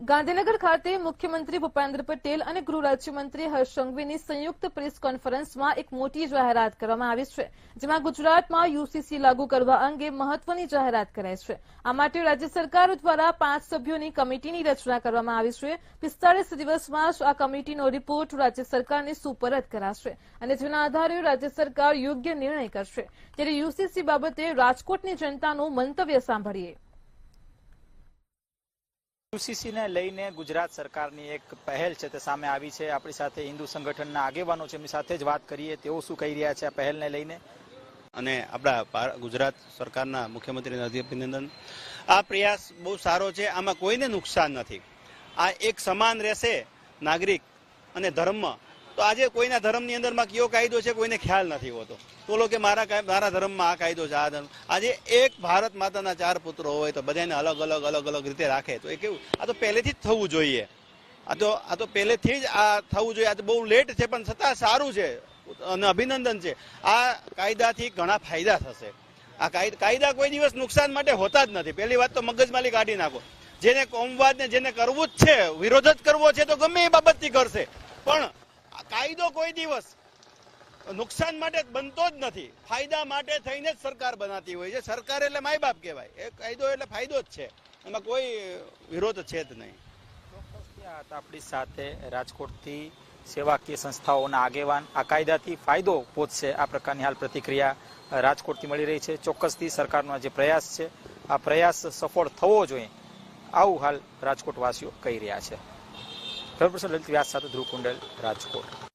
ગાંધીનગર ખાતે મુખ્યમંત્રી ભૂપેન્દ્ર પટેલ અને ગૃહ રાજ્યમંત્રી હર્ષ સંઘવીની સંયુક્ત પ્રેસ કોન્ફરન્સમાં એક મોટી જાહેરાત કરવામાં આવી છે, જેમાં ગુજરાતમાં યુસીસી લાગુ કરવા અંગે મહત્વની જાહેરાત કરાઈ છે। આ માટે રાજ્ય સરકાર દ્વારા 5 સભ્યોની કમિટીની રચના કરવામાં આવી છે। 45 દિવસમાં જ આ કમિટીનો રિપોર્ટ રાજ્ય સરકારને સુપરત કરાશે અને જેના આધારે રાજ્ય સરકાર યોગ્ય નિર્ણય કરશે। ત્યારે યુસીસી બાબતે રાજકોટની જનતાનું મંતવ્ય સાંભળીએ। યુસીસી ને લઈને ગુજરાત સરકારની એક પહેલ છે તે સામે આવી છે। આપણી સાથે હિન્દુ સંગઠનના આગેવાનો છે, એમની સાથે જ વાત કરીએ તેઓ શું કહી રહ્યા છે આ પહેલને લઈને। અને આપણા ગુજરાત સરકારના મુખ્યમંત્રીને અભિનંદન। આ પ્રયાસ બહુ સારો છે, આમાં કોઈને નુકસાન નથી। આ એક સમાન રહેશે નાગરિક અને ધર્મ। તો આજે કોઈના ધર્મની અંદરમાં કયો કાયદો છે કોઈને ખ્યાલ નથી હોતો, બોલો કે મારા ધર્મમાં આ કાયદો છે, આ ધર્મ। આજે એક ભારત માતાના 4 પુત્રો હોય તો બધાને અલગ અલગ રીતે રાખે તો એ કેવું? આ તો પહેલેથી જ થવું જોઈએ। આ તો પહેલેથી જ આ થવું જોઈએ। આ તો બહુ લેટ છે પણ છતાં સારું છે અને અભિનંદન છે। આ કાયદાથી ઘણા ફાયદા થશે। આ કાયદા કોઈ દિવસ નુકસાન માટે હોતા જ નથી। પહેલી વાત તો મગજમારી કાઢી નાખો। જેને કોમવાદને જેને કરવું જ છે, વિરોધ જ કરવો છે તો ગમે એ બાબતથી કરશે, પણ કાયદો કોઈ દિવસ નુકસાન માટે બનતો જ નથી, ફાયદા માટે થઈને જ સરકાર બનાતી હોય છે। સરકાર એટલે માય બાપ કહેવાય, એ કાયદો એટલે ફાયદો જ છે, એમાં કોઈ વિરોધ છે જ નહીં। આપણી સાથે રાજકોટથી સેવાકીય સંસ્થાઓના આગેવાન આ કાયદાથી ફાયદો પહોંચશે આ પ્રકારની હાલ પ્રતિક્રિયા રાજકોટથી મળી રહી છે। ચોક્કસથી સરકારનો આ જે પ્રયાસ છે આ પ્રયાસ સફળ થવો જોઈએ, આવું હાલ રાજકોટવાસીઓ કહી રહ્યા છે। લલિત વ્યાસ સાથે ધ્રુવ કુંડલ, રાજકોટ।